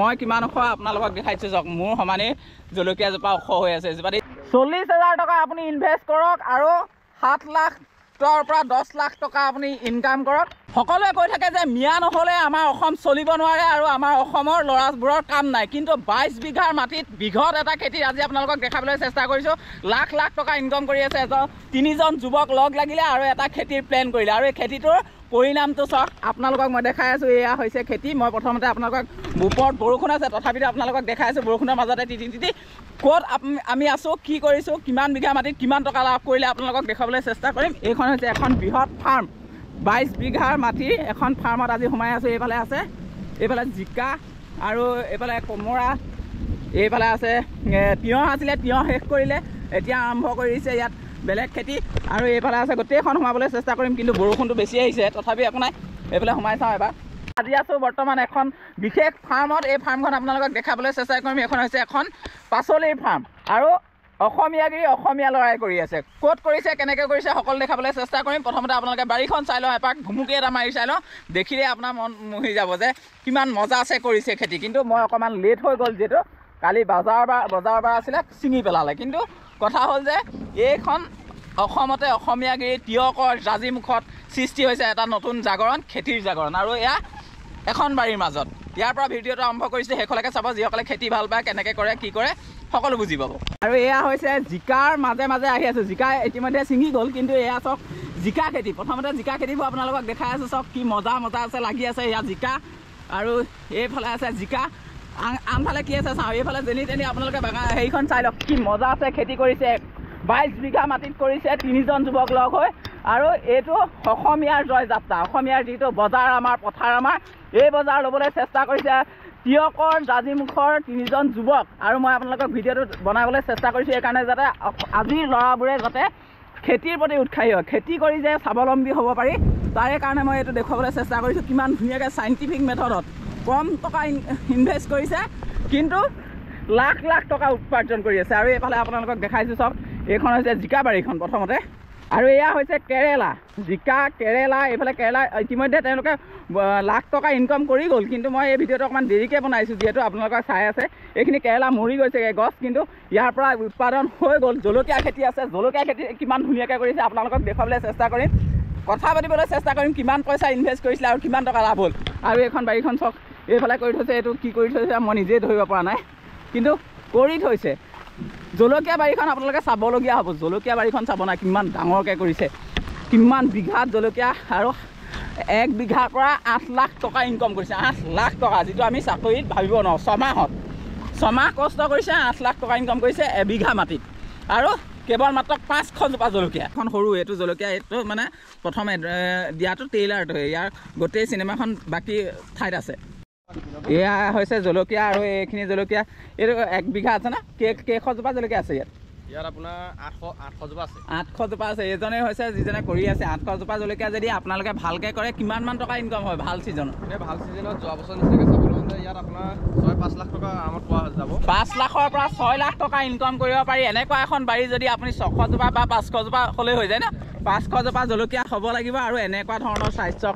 মই কিমান ওখ আপোনালোকক দেখাইছো যাওক মোৰ সমানে জলকীয়া জোপা ওখ হৈ আছে এজোপা 40,000 টকা আপুনি ইনভেষ্ট কৰক আৰু 7 লাখ টকাৰ পৰা 10 লাখ টকা আপুনি ইনকাম কৰক সকলোৱে কৈ থাকে যে মিয়া নহলে আমাৰ অসম চলিব নোৱাৰে আৰু আমাৰ অসমৰ লৰাবোৰৰ কাম নাই কিন্তু 22 বিঘাৰ মাটিত বিঘত এটা খেতি আজি আপোনালোকক দেখাবলৈ চেষ্টা কৰিছো লাখ লাখ টকা ইনকাম কৰি আছে তিনিজন যুৱক লগ লাগিলে আৰু এটা খেতিৰ প্ল্যান কৰিলে আৰু এই খেতিটোৰ পৰিণামটো চাওক আপোনালোকক মই দেখাই আছো এয়া হৈছে খেতি মই প্ৰথমতে আপোনালোকক ওপৰত বৰষুণ আছে তথাপিতো আপোনালোকক দেখাই আছো বৰষুণৰ মাজতে তিতি ক'ত আমি আছো কি কৰিছো কিমান বিঘা মাটিত কিমান টকা লাভ কৰিলে আপোনালোকক দেখাবলৈ চেষ্টা কৰিম এইখন হৈছে এখন বৃহৎ ফাৰ্ম 22 বিঘাৰ মাটি এখন ফাৰ্মত আজি সোমাই আছো এইফালে আছে এইফালে জিকা আৰু এইফালে কোমৰা এইফালে আছে তিয়হ আছিলে তিয়হ শেষ কৰিলে এতিয়া আৰম্ভ কৰিছে ইয়াত বেলেগ খেতি আৰু এইফালে আছে গোটেইখন সোমাবলৈ চেষ্টা কৰিম কিন্তু বৰষুণটো বেছি আহিছে তথাপি একো নাই এইফালে সোমাই চাওঁ এবাৰ আজি আছো বৰ্তমান এখন বিশেষ ফাৰ্মত এই ফাৰ্মখন আপোনালোকক দেখাবলৈ চেষ্টা কৰিম এখন হৈছে এখন পাচলিৰ ফাৰ্ম আৰু অসমীয়াগিৰি অসমীয়া লৰাই কৰি আছে ক'ত কৰিছে কেনেকৈ কৰিছে সকলো দেখাবলৈ চেষ্টা কৰিম প্ৰথমতে আপোনালোকে বাৰীখন চাই লওঁ এপাক ভুমুকি এটা মাৰি চাই লওঁ দেখিলে আপোনাৰ মন মুহি যাব যে কিমান মজা আছে কৰিছে খেতি কিন্তু মই অকণমান লেট হৈ গ'ল যিহেতু কালি বজাৰ বাৰ আছিলে ছিঙি পেলালে কিন্তু কথা হ'ল যে এইখন অসমতে অসমীয়াগিৰি তিয়কৰ জাজিমুখত সৃষ্টি হৈছে এটা নতুন জাগৰণ খেতিৰ জাগৰণ আৰু এয়া এখন বাৰীৰ মাজত ইয়াৰ পৰা ভিডিঅ'টো আৰম্ভ কৰিছে সেইখনলৈকে চাব যিসকলে খেতি ভাল পায় কেনেকৈ কৰে কি কৰে সকলো বুজি পাব আৰু এয়া হৈছে জিকাৰ মাজে মাজে আহি আছো জিকা ইতিমধ্যে ছিঙি গ'ল কিন্তু এয়া চাওক জিকা খেতি প্ৰথমতে জিকা খেতিবোৰ আপোনালোকক দেখাই আছো চাওক কি মজা আছে লাগি আছে এয়া জিকা আৰু এইফালে আছে জিকা আনফালে কি আছে চাওঁ এইফালে যেনি তেনি আপোনালোকে হেৰিখন চাই লওক কি মজা আছে খেতি কৰিছে 22 বিঘা মাটিত কৰিছে তিনিজন যুৱক লগ হৈ আৰু এইটো অসমীয়াৰ জয় যাত্ৰা অসমীয়াৰ যিটো বজাৰ আমাৰ পথাৰ আমাৰ এই বজাৰ ল'বলৈ চেষ্টা কৰিছে তিয়কৰ জাজিমুখৰ তিনিজন যুৱক আৰু মই আপোনালোকক ভিডিঅ'টো বনাবলৈ চেষ্টা কৰিছোঁ এইকাৰণে যাতে আজিৰ ল'ৰাবোৰে যাতে খেতিৰ প্ৰতি উৎসাহী হয় খেতি কৰি যে স্বাৱলম্বী হ'ব পাৰি তাৰে কাৰণে মই এইটো দেখুৱাবলৈ চেষ্টা কৰিছোঁ কিমান ধুনীয়াকৈ চাইণ্টিফিক মেথডত কম টকা ইনভেষ্ট কৰিছে কিন্তু লাখ লাখ টকা উপাৰ্জন কৰি আছে আৰু এইফালে আপোনালোকক দেখাইছোঁ চব এইখন হৈছে জিকা বাৰীখন প্ৰথমতে আৰু এয়া হৈছে কেৰেলা জিকা কেৰেলা এইফালে কেৰেলা ইতিমধ্যে তেওঁলোকে লাখ টকা ইনকাম কৰি গ'ল কিন্তু মই এই ভিডিঅ'টো অকণমান দেৰিকৈ বনাইছোঁ যিহেতু আপোনালোকে চাই আছে এইখিনি কেৰেলা মৰি গৈছেগৈ গছ কিন্তু ইয়াৰ পৰা উৎপাদন হৈ গ'ল জলকীয়া খেতি আছে জলকীয়া খেতি কিমান ধুনীয়াকৈ কৰিছে আপোনালোকক দেখুৱাবলৈ চেষ্টা কৰিম কথা পাতিবলৈ চেষ্টা কৰিম কিমান পইচা ইনভেষ্ট কৰিছিলে আৰু কিমান টকা লাভ হ'ল আৰু এইখন বাৰীখন চাওক এইফালে কৰি থৈছে এইটো কি কৰি থৈছে মই নিজেই ধৰিব পৰা নাই কিন্তু কৰি থৈছে জলকীয়া বাৰীখন আপোনালোকে চাবলগীয়া হ'ব জলকীয়া বাৰীখন চাব নাই কিমান ডাঙৰকৈ কৰিছে কিমান বিঘাত জলকীয়া আৰু 1 বিঘাৰ পৰা 8 লাখ টকা ইনকাম কৰিছে 8 লাখ টকা যিটো আমি চাকৰিত ভাবিব নোৱাৰোঁ ছমাহ কষ্ট কৰিছে 8 লাখ টকা ইনকাম কৰিছে এবিঘা মাটিত আৰু কেৱল মাত্ৰ 500 জোপা জলকীয়া এখন সৰু এইটো জলকীয়া এইটো মানে প্ৰথমে দিয়াটো ট্ৰেইলাৰটো ইয়াৰ গোটেই চিনেমাখন বাকী ঠাইত আছে এয়া হৈছে জলকীয়া আৰু এইখিনি জলকীয়া এইটো 1 বিঘা আছে না কেইশ জোপা জলকীয়া আছে ইয়াত আপোনাৰ 800 জোপা আছে 800 জোপা আছে এজনে হৈছে যিজনে কৰি আছে 800 জোপা জলকীয়া যদি আপোনালোকে ভালকৈ কৰে কিমান মান টকা ইনকাম হয় ভাল ছিজনত ভাল ছিজনত যোৱা বছৰ নিচিনাকৈ চাবলৈ হ'লে ইয়াত আপোনাৰ 5 লাখ টকা আৰামত পোৱা যাব 5 লাখৰ পৰা 6 লাখ টকা ইনকাম কৰিব পাৰি এনেকুৱা এখন বাৰী যদি আপুনি 600 জোপা বা 500 জোপা হ'লেই হৈ যায় ন 500 জোপা জলকীয়া হ'ব লাগিব আৰু এনেকুৱা ধৰণৰ স্বাস্থ্য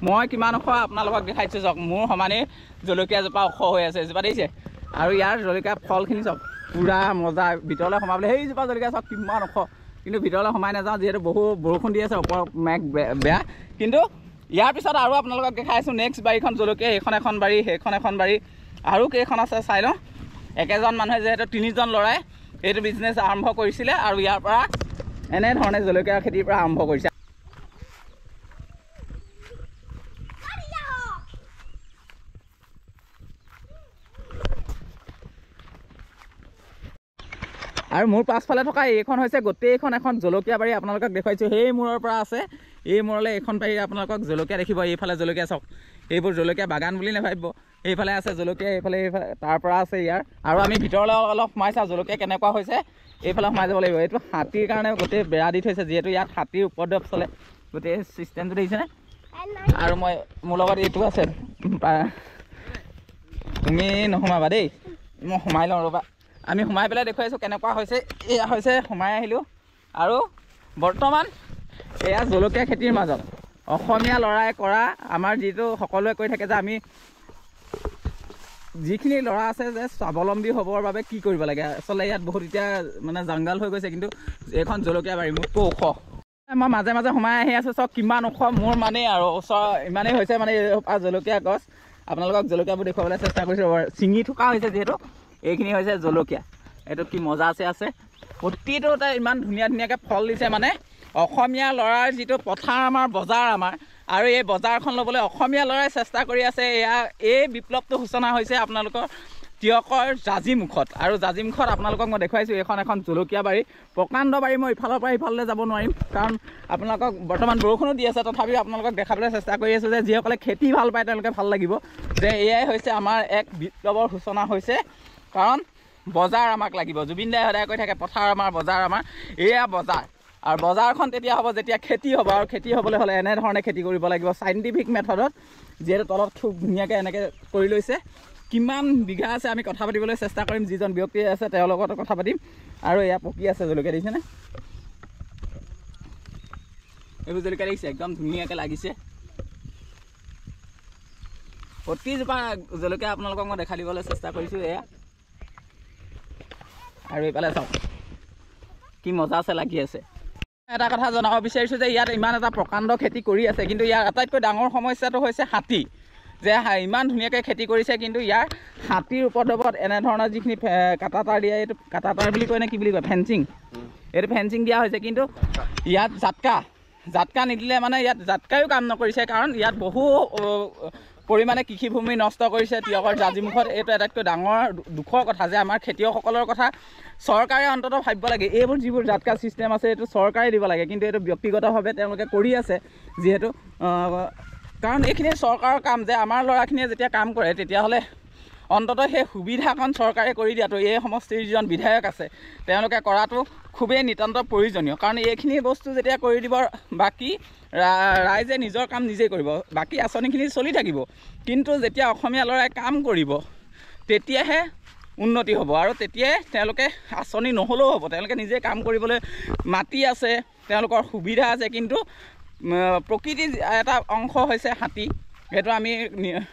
মই কিমান ওখ আপোনালোকক দেখাইছোঁ চাওক মোৰ সমানে জলকীয়া জোপা ওখ হৈ আছে এজোপা দেখিছে আৰু ইয়াৰ জলকীয়া ফলখিনি চাওক পুৰা মজা ভিতৰলৈ সোমাবলৈ সেইজোপা জলকীয়া চাওক কিমান ওখ কিন্তু ভিতৰলৈ সোমাই নাযাওঁ যিহেতু বহু বৰষুণ দি আছে ওপৰ মেঘ বেয়া কিন্তু ইয়াৰ পিছত আৰু আপোনালোকক দেখাইছোঁ নেক্সট বাৰীখন জলকীয়া এইখন এখন বাৰী সেইখন এখন বাৰী আৰু কেইখন আছে চাই লওঁ একেজন মানুহে যিহেতু তিনিজন ল'ৰাই এইটো বিজনেছ আৰম্ভ কৰিছিলে আৰু ইয়াৰ পৰা এনেধৰণে জলকীয়া খেতিৰ পৰা আৰম্ভ কৰিছে আৰু মোৰ পাছফালে থকা এইখন হৈছে গোটেইখন এখন জলকীয়া বাৰী আপোনালোকক দেখুৱাইছোঁ সেই মূৰৰ পৰা আছে এই মূৰলৈ এইখন বাৰী আপোনালোকক জলকীয়া দেখিব এইফালে জলকীয়া চাওক এইবোৰ জলকীয়া বাগান বুলি নাভাবিব এইফালে আছে জলকীয়া এইফালে তাৰ পৰা আছে ইয়াৰ আৰু আমি ভিতৰলৈ অলপ সোমাই চাওঁ জলকীয়া কেনেকুৱা হৈছে এইফালে সোমাই যাব লাগিব এইটো হাতীৰ কাৰণে গোটেই বেৰা দি থৈছে যিহেতু ইয়াত হাতীৰ উপদ্ৰৱ চলে গোটেই ছিষ্টেমটো দেখিছেনে আৰু মই মোৰ লগত এইটো আছে তুমি নোসোমাবা দেই মই সোমাই লওঁ ৰ'বা আমি সোমাই পেলাই দেখুৱাইছোঁ কেনেকুৱা হৈছে এয়া হৈছে সোমাই আহিলোঁ আৰু বৰ্তমান এয়া জলকীয়া খেতিৰ মাজত অসমীয়া ল'ৰাই কৰা আমাৰ যিটো সকলোৱে কৈ থাকে যে আমি যিখিনি ল'ৰা আছে যে স্বাৱলম্বী হ'বৰ বাবে কি কৰিব লাগে আচলতে ইয়াত বহুত এতিয়া মানে জংঘল হৈ গৈছে কিন্তু এইখন জলকীয়া বাৰী মোতকৈ ওখ মই মাজে মাজে সোমাই আহি আছোঁ চব কিমান ওখ মোৰ মানেই আৰু ওচৰ ইমানেই হৈছে মানে জলকীয়া গছ আপোনালোকক জলকীয়াবোৰ দেখুৱাবলৈ চেষ্টা কৰিছোঁ ছিঙি থকা হৈছে যিহেতু এইখিনি হৈছে জলকীয়া এইটো কি মজা আছে প্ৰতিটোতে ইমান ধুনীয়া ধুনীয়াকৈ ফল দিছে মানে অসমীয়া ল'ৰাৰ যিটো পথাৰ আমাৰ বজাৰ আমাৰ আৰু এই বজাৰখন ল'বলৈ অসমীয়া ল'ৰাই চেষ্টা কৰি আছে এই বিপ্লৱটো সূচনা হৈছে আপোনালোকৰ তিয়কৰ জাজিমুখত আৰু জাজিমুখত আপোনালোকক মই দেখুৱাইছোঁ এখন জলকীয়া বাৰী প্ৰকাণ্ড বাৰী মই ইফালৰ পৰা ইফাললৈ যাব নোৱাৰিম কাৰণ আপোনালোকক বৰ্তমান বৰষুণো দি আছে তথাপিও আপোনালোকক দেখাবলৈ চেষ্টা কৰি আছোঁ যে যিসকলে খেতি ভাল পায় তেওঁলোকে ভাল লাগিব যে এয়াই হৈছে আমাৰ এক বিপ্লৱৰ সূচনা হৈছে কাৰণ বজাৰ আমাক লাগিব জুবিন দাই সদায় কৈ থাকে পথাৰ আমাৰ বজাৰ আমাৰ এয়া বজাৰ আৰু বজাৰখন তেতিয়া হ'ব যেতিয়া খেতি হ'ব আৰু খেতি হ'বলৈ হ'লে এনেধৰণে খেতি কৰিব লাগিব চাইণ্টিফিক মেথডত যিহেতু তলত খুব ধুনীয়াকৈ এনেকৈ কৰি লৈছে কিমান বিঘা আছে আমি কথা পাতিবলৈ চেষ্টা কৰিম যিজন ব্যক্তি আছে তেওঁৰ লগত কথা পাতিম আৰু এয়া পকি আছে জলকীয়া দেখিছেনে এইবোৰ জলকীয়া দেখিছে একদম ধুনীয়াকৈ লাগিছে প্ৰতিজোপা জলকীয়া আপোনালোকক মই দেখাই দিবলৈ চেষ্টা কৰিছোঁ এয়া আৰু এইফালে চাওক কি মজা আছে লাগি আছে এটা কথা জনাব বিচাৰিছোঁ যে ইয়াত ইমান এটা প্ৰকাণ্ড খেতি কৰি আছে কিন্তু ইয়াৰ আটাইতকৈ ডাঙৰ সমস্যাটো হৈছে হাতী যে ইমান ধুনীয়াকৈ খেতি কৰিছে কিন্তু ইয়াৰ হাতীৰ উপদ্ৰৱত এনেধৰণৰ যিখিনি কাটাতাৰ দিয়ে এইটো কাটাতাৰ বুলি কয় নে কি বুলি কয় ফেঞ্চিং এইটো ফেঞ্চিং দিয়া হৈছে কিন্তু ইয়াত জাতকা নিদিলে মানে ইয়াত জাতকায়ো কাম নকৰিছে কাৰণ ইয়াত বহু পৰিমাণে কৃষিভূমি নষ্ট কৰিছে তিয়কৰ জাজিমুখত এইটো আটাইতকৈ ডাঙৰ দুখৰ কথা যে আমাৰ খেতিয়কসকলৰ কথা চৰকাৰে অন্ততঃ ভাবিব লাগে এইবোৰ যিবোৰ জাতকা ছিষ্টেম আছে এইটো চৰকাৰে দিব লাগে কিন্তু এইটো ব্যক্তিগতভাৱে তেওঁলোকে কৰি আছে যিহেতু কাৰণ এইখিনি চৰকাৰৰ কাম যে আমাৰ ল'ৰাখিনিয়ে যেতিয়া কাম কৰে তেতিয়াহ'লে অন্ততঃ সেই সুবিধাকণ চৰকাৰে কৰি দিয়াটো এই সমষ্টিৰ যিজন বিধায়ক আছে তেওঁলোকে কৰাটো খুবেই নিতান্ত প্ৰয়োজনীয় কাৰণ এইখিনি বস্তু যেতিয়া কৰি দিব বাকী ৰাইজে নিজৰ কাম নিজেই কৰিব বাকী আঁচনিখিনি চলি থাকিব কিন্তু যেতিয়া অসমীয়া ল'ৰাই কাম কৰিব তেতিয়াহে উন্নতি হ'ব আৰু তেতিয়াই তেওঁলোকে আঁচনি নহ'লেও হ'ব তেওঁলোকে নিজে কাম কৰিবলৈ মাটি আছে তেওঁলোকৰ সুবিধা আছে কিন্তু প্ৰকৃতিৰ এটা অংশ হৈছে হাতী সেইটো আমি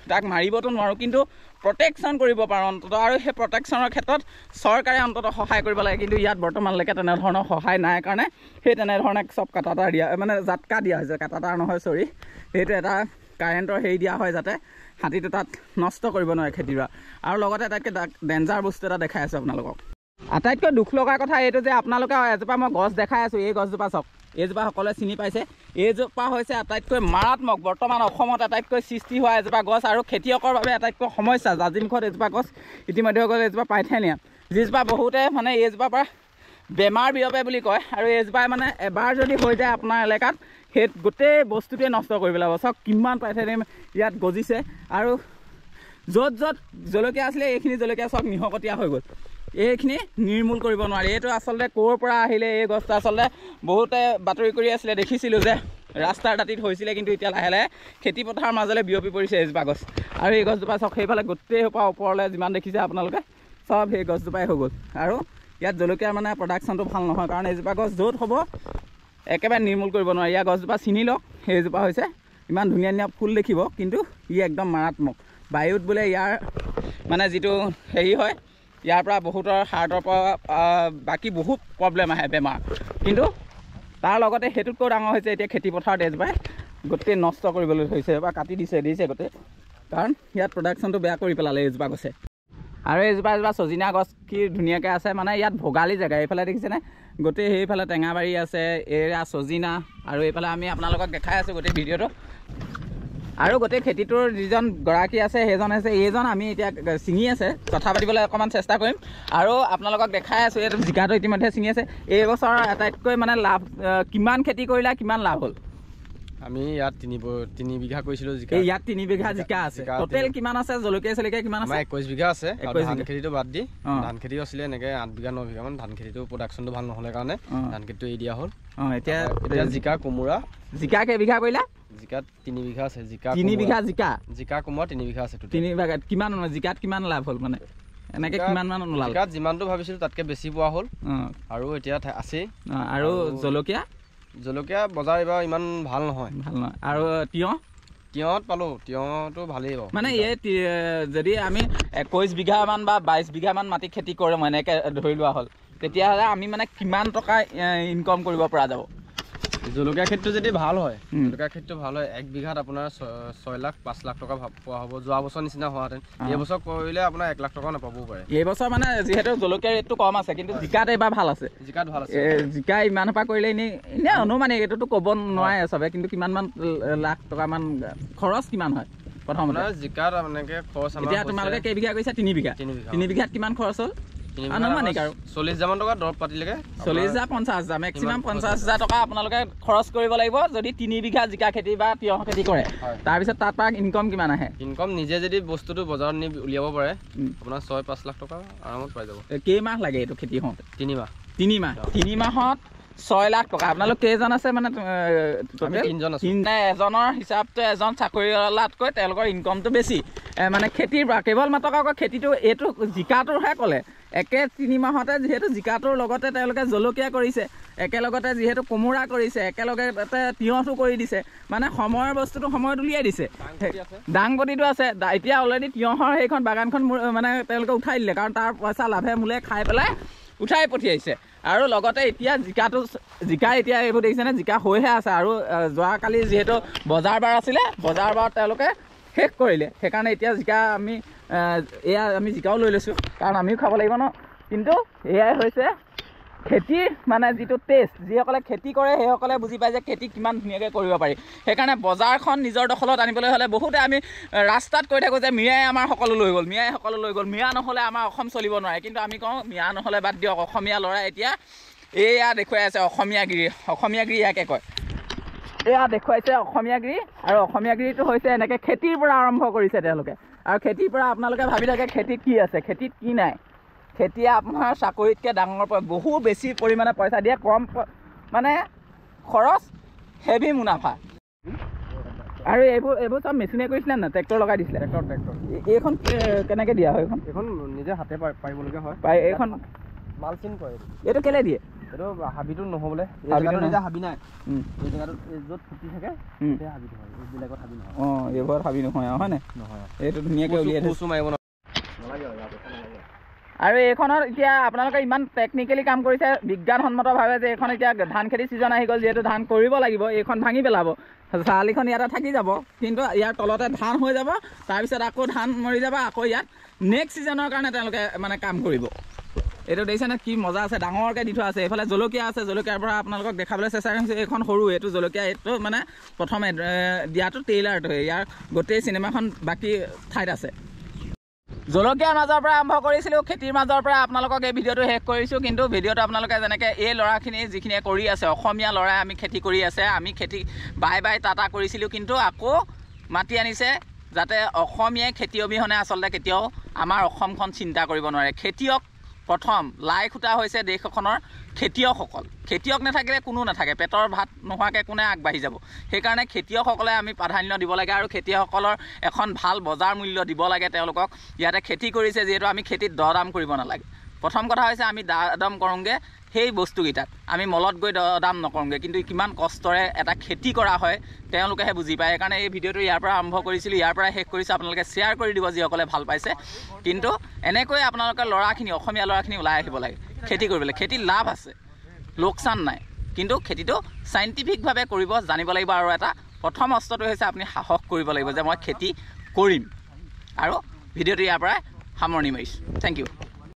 তাক মাৰিবতো নোৱাৰোঁ কিন্তু প্ৰটেকশ্যন কৰিব পাৰোঁ অন্ততঃ আৰু সেই প্ৰটেকশ্যনৰ ক্ষেত্ৰত চৰকাৰে অন্ততঃ সহায় কৰিব লাগে কিন্তু ইয়াত বৰ্তমানলৈকে তেনেধৰণৰ সহায় নাই কাৰণে সেই তেনেধৰণে চব কাটাতাৰ দিয়া মানে জাতকা দিয়া হৈছে কাটাতাৰ নহয় চৰি সেইটো এটা কাৰেণ্টৰ হেৰি দিয়া হয় যাতে হাতীটো তাত নষ্ট কৰিব নোৱাৰে খেতিডৰা আৰু লগতে আটাইতকৈ ডেঞ্জাৰ বস্তু এটা দেখাই আছোঁ আপোনালোকক আটাইতকৈ দুখ লগা কথা এইটো যে আপোনালোকে এজোপা মই গছ দেখাই আছোঁ এই গছজোপা চাওক এইজোপা সকলোৱে চিনি পাইছে এইজোপা হৈছে আটাইতকৈ মাৰাত্মক বৰ্তমান অসমত আটাইতকৈ সৃষ্টি হোৱা এজোপা গছ আৰু খেতিয়কৰ বাবে আটাইতকৈ সমস্যা জাজিমুখত এজোপা গছ ইতিমধ্যে গ'ল এজোপা পাইথেনিয়া যিজোপা বহুতে মানে এইজোপাৰ পৰা বেমাৰ বিয়পে বুলি কয় আৰু এইজোপাই মানে এবাৰ যদি হৈ যায় আপোনাৰ এলেকাত সেই গোটেই বস্তুটোৱে নষ্ট কৰি পেলাব চাওক কিমান পাইথেনিয়াম ইয়াত গজিছে আৰু য'ত জলকীয়া আছিলে এইখিনি জলকীয়া চব নিশকতীয়া হৈ গ'ল এইখিনি নিৰ্মূল কৰিব নোৱাৰি এইটো আচলতে ক'ৰ পৰা আহিলে এই গছটো আচলতে বহুতে বাতৰি কৰি আছিলে দেখিছিলোঁ যে ৰাস্তাৰ দাঁতিত হৈছিলে কিন্তু এতিয়া লাহে লাহে খেতিপথাৰৰ মাজলৈ বিয়পি পৰিছে এজোপা গছ আৰু এই গছজোপা চাওক সেইফালে গোটেই সোপা ওপৰলৈ যিমান দেখিছে আপোনালোকে চব সেই গছজোপাই হৈ গ'ল আৰু ইয়াত জলকীয়াৰ মানে প্ৰডাকশ্যনটো ভাল নহয় কাৰণ এজোপা গছ য'ত হ'ব একেবাৰে নিৰ্মূল কৰিব নোৱাৰি ইয়াৰ গছজোপা চিনি লওক সেইজোপা হৈছে ইমান ধুনীয়া ধুনীয়া ফুল দেখিব কিন্তু ই একদম মাৰাত্মক বায়ুত বোলে ইয়াৰ মানে যিটো হেৰি হয় ইয়াৰ পৰা বহুতৰ হাৰ্টৰ পৰা বাকী বহুত প্ৰব্লেম আহে বেমাৰ কিন্তু তাৰ লগতে সেইটোতকৈ ডাঙৰ হৈছে এতিয়া খেতিপথাৰত এজোপাই গোটেই নষ্ট কৰিবলৈ ধৰিছে বা কাটি দিছে গোটেই কাৰণ ইয়াত প্ৰডাকশ্যনটো বেয়া কৰি পেলালে এইজোপা গছে আৰু এইজোপা চজিনা গছ কি ধুনীয়াকৈ আছে মানে ইয়াত ভোগালী জেগা এইফালে দেখিছেনে গোটেই সেইফালে টেঙাবাৰী আছে এয়া চজিনা আৰু এইফালে আমি আপোনালোকক দেখাই আছোঁ গোটেই ভিডিঅ'টো আৰু গোটেই খেতিটোৰ যিজন গৰাকী আছে সেইজন আছে এইজন আমি এতিয়া ছিঙি আছে কথা পাতিবলৈ অকণমান চেষ্টা কৰিম আৰু আপোনালোকক দেখাই আছোঁ এইটো জিকাটো ইতিমধ্যে ছিঙি আছে এই বছৰ আটাইতকৈ মানে লাভ কিমান খেতি কৰিলে কিমান লাভ হ'ল আমি ইয়াত 3 বিঘা কৰিছিলোঁ জিকা ইয়াত 3 বিঘা জিকা আছে টোটেল কিমান আছে জলকীয়া কিমান আছে 21 বিঘা আছে ধান খেতিটো বাদ দি ধান খেতি আছিলে এনেকৈ 8 বিঘা 9 বিঘামান ধান খেতিটো প্ৰডাকশ্যনটো ভাল নহ'লে কাৰণে ধান খেতিটো এৰি দিয়া হ'ল এতিয়া জিকা কোমোৰা জিকা কেইবিঘা কৰিলা জিকাত 3 বিঘা আছে জিকা 3 বিঘা জিকা কোমোৰা 3 বিঘা আছে 3 বিঘাত কিমান জিকাত কিমান লাভ হ'ল মানে এনেকৈ কিমান মান ওলাল জিকাত যিমানটো ভাবিছিলোঁ তাতকৈ বেছি পোৱা হ'ল আৰু এতিয়া আছেই আৰু জলকীয়া বজাৰ এইবাৰ ইমান ভাল নহয় আৰু তিয়হ তিয়ঁত পালোঁ তিয়ঁহটো ভালেই বাৰু মানে এই যদি আমি 21 বিঘামান বা 22 বিঘামান মাটি খেতি কৰোঁ এনেকৈ ধৰি লোৱা হ'ল তেতিয়াহ'লে আমি মানে কিমান টকা ইনকম কৰিব পৰা যাব জলকীয়া খেতিটো যদি ভাল হয় জলকীয়া খেতিটো ভাল হয় 1 বিঘাত আপোনাৰ 6 লাখ 5 লাখ টকা পোৱা হ'ব যোৱা বছৰ নিচিনা হোৱাহেঁতেন এই বছৰ কৰিলে আপোনাৰ 1 লাখ টকা নাপাবও পাৰে এই বছৰ মানে যিহেতু জলকীয়াৰ ৰেটটো কম আছে কিন্তু জিকাত এইবাৰ ভাল আছে জিকাত ভাল আছে জিকা ইমান পৰা কৰিলে এনেই অনুমানে এইটোতো ক'ব নোৱাৰে চবে কিন্তু কিমানমান লাখ টকামান খৰচ কিমান হয় প্ৰথমতে জিকাত এনেকৈ খৰচ এতিয়া তোমালোকে কেইবিঘা কৰিছা 3 বিঘা 3 বিঘাত কিমান খৰচ হ'ল 40,000 টকা দৰৱ পাতিলৈকে 40,000 50,000 মেক্সিমাম 50,000 টকা আপোনালোকে খৰচ কৰিব লাগিব যদি 3 বিঘা জিকা খেতি বা তিয়ঁহ খেতি কৰে তাৰপিছত তাৰ পৰা ইনকম কিমান আহে ইনকম নিজে যদি বস্তুটো বজাৰত নি উলিয়াব পাৰে আপোনাৰ 6-5 লাখ টকা আৰামত পাই যাব কেইমাহ লাগে এইটো খেতি হওঁতে 3 মাহ 3 মাহত 6 লাখ টকা আপোনালোক কেইজন আছে মানে এজনৰ হিচাপটো এজন চাকৰিয়ালতকৈ তেওঁলোকৰ ইনকমটো বেছি মানে খেতিৰ পৰা কেৱল মাত্ৰ আকৌ খেতিটো এইটো জিকাটোৰহে ক'লে একে 3 মাহতে যিহেতু জিকাটোৰ লগতে তেওঁলোকে জলকীয়া কৰিছে একেলগতে যিহেতু কোমোৰা কৰিছে একেলগে তিয়ঁহটো কৰি দিছে মানে সময়ৰ বস্তুটো সময়ত উলিয়াই দিছে দাংবডিটো আছে এতিয়া অলৰেডি তিয়ঁহৰ সেইখন বাগানখন মানে তেওঁলোকে উঠাই দিলে কাৰণ তাৰ পইচা লাভে মূলে খাই পেলাই উঠাই পঠিয়াইছে আৰু লগতে এতিয়া জিকা এতিয়া এইবোৰ দেখিছেনে জিকা হৈহে আছে আৰু যোৱাকালি যিহেতু বজাৰ বাৰ আছিলে বজাৰ বাৰত তেওঁলোকে শেষ কৰিলে সেইকাৰণে এতিয়া জিকা আমি জিকাও লৈ লৈছোঁ কাৰণ আমিও খাব লাগিব ন কিন্তু এয়াই হৈছে খেতিৰ মানে যিটো টেষ্ট যিসকলে খেতি কৰে সেইসকলে বুজি পায় যে খেতি কিমান ধুনীয়াকৈ কৰিব পাৰি সেইকাৰণে বজাৰখন নিজৰ দখলত আনিবলৈ হ'লে বহুতে আমি ৰাস্তাত কৈ থাকোঁ যে মিয়াই আমাৰ সকলো লৈ গ'ল মিয়া নহ'লে আমাৰ অসম চলিব নোৱাৰে কিন্তু আমি কওঁ মিয়া নহ'লে বাদ দিয়ক অসমীয়া ল'ৰাই এতিয়া এয়া দেখুৱাই আছে অসমীয়াগিৰি ইয়াকে কয় এয়া দেখুৱাইছে অসমীয়াগিৰি আৰু অসমীয়াগিৰিটো হৈছে এনেকৈ খেতিৰ পৰা আৰম্ভ কৰিছে তেওঁলোকে আৰু খেতিৰ পৰা আপোনালোকে ভাবি থাকে খেতিত কি আছে খেতিত কি নাই খেতিয়ে আপোনাৰ চাকৰিতকৈ ডাঙৰ বহু বেছি পৰিমাণে পইচা দিয়ে কম মানে খৰচ হেভি মুনাফা আৰু এইবোৰ চব মেচিনে কৰিছিলে নাই ট্ৰেক্টৰ লগাই দিছিলে ট্ৰেক্টৰ এইখন কেনেকৈ দিয়া হয় এইখন নিজে হাতে পাৰিবলগীয়া হয় এইখন মালচিন কৰে এইটো কেলৈ দিয়ে এইটো হাবিটো নহ'বলৈ হাবি নাই এই জেগাটোত য'ত ফুটি থাকে হাবিটো হয় এইবিলাকত হাবি নহয় এইবোৰত হাবি নহয় আৰু হয়নে নহয় এইটো ধুনীয়াকৈ উলিয়াই থৈছোঁ মাৰিব নালাগে আৰু এইখনত এতিয়া আপোনালোকে ইমান টেকনিকেলি কাম কৰিছে বিজ্ঞানসন্মতভাৱে যে এইখন এতিয়া ধান খেতি ছিজন আহি গ'ল যিহেতু ধান কৰিব লাগিব এইখন ভাঙি পেলাব চালিখন ইয়াতে থাকি যাব কিন্তু ইয়াৰ তলতে ধান হৈ যাব তাৰপিছত আকৌ ধান মৰি যাব আকৌ ইয়াত নেক্সট ছিজনৰ কাৰণে তেওঁলোকে মানে কাম কৰিব এইটো দেখিছেনে কি মজা আছে ডাঙৰকৈ দি থোৱা আছে এইফালে জলকীয়া আছে জলকীয়াৰ পৰা আপোনালোকক দেখাবলৈ চেষ্টা কৰিছোঁ এইখন সৰু এইটো জলকীয়া এইটো মানে প্ৰথমে দিয়াটো ট্ৰেইলাৰটো ইয়াৰ গোটেই চিনেমাখন বাকী ঠাইত আছে জলকীয়াৰ মাজৰ পৰা আৰম্ভ কৰিছিলোঁ খেতিৰ মাজৰ পৰা আপোনালোকক এই ভিডিঅ'টো শেষ কৰিছোঁ কিন্তু ভিডিঅ'টো আপোনালোকে যেনেকৈ এই ল'ৰাখিনি যিখিনিয়ে কৰি আছে অসমীয়া ল'ৰাই আমি খেতি কৰি আছে আমি খেতি বাই টাটা কৰিছিলোঁ কিন্তু আকৌ মাতি আনিছে যাতে অসমীয়াই খেতি অবিহনে আচলতে কেতিয়াও আমাৰ অসমখন চিন্তা কৰিব নোৱাৰে খেতিয়ক প্ৰথম লাই খুঁটা হৈছে দেশ এখনৰ খেতিয়কসকল খেতিয়ক নাথাকিলে কোনো নাথাকে পেটৰ ভাত নোহোৱাকৈ কোনে আগবাঢ়ি যাব সেইকাৰণে খেতিয়কসকলে আমি প্ৰাধান্য দিব লাগে আৰু খেতিয়কসকলৰ এখন ভাল বজাৰ মূল্য দিব লাগে তেওঁলোকক ইয়াতে খেতি কৰিছে যিহেতু আমি খেতিত দৰ-দাম কৰিব নালাগে প্ৰথম কথা হৈছে আমি দাম কৰোঁগৈ সেই বস্তুকেইটাত আমি মলত গৈ দাম নকৰোঁগৈ কিন্তু কিমান কষ্টৰে এটা খেতি কৰা হয় তেওঁলোকেহে বুজি পায় সেইকাৰণে এই ভিডিঅ'টো ইয়াৰ পৰা আৰম্ভ কৰিছিলোঁ ইয়াৰ পৰা শেষ কৰিছোঁ আপোনালোকে শ্বেয়াৰ কৰি দিব যিসকলে ভাল পাইছে কিন্তু এনেকৈ আপোনালোকে অসমীয়া ল'ৰাখিনি ওলাই আহিব লাগে খেতি কৰিবলৈ খেতিত লাভ আছে লোকচান নাই কিন্তু খেতিটো চাইণ্টিফিকভাৱে কৰিব জানিব লাগিব আৰু এটা প্ৰথম অস্ত্ৰটো হৈছে আপুনি সাহস কৰিব লাগিব যে মই খেতি কৰিম আৰু ভিডিঅ'টো ইয়াৰ পৰাই সামৰণি মাৰিছোঁ থেংক ইউ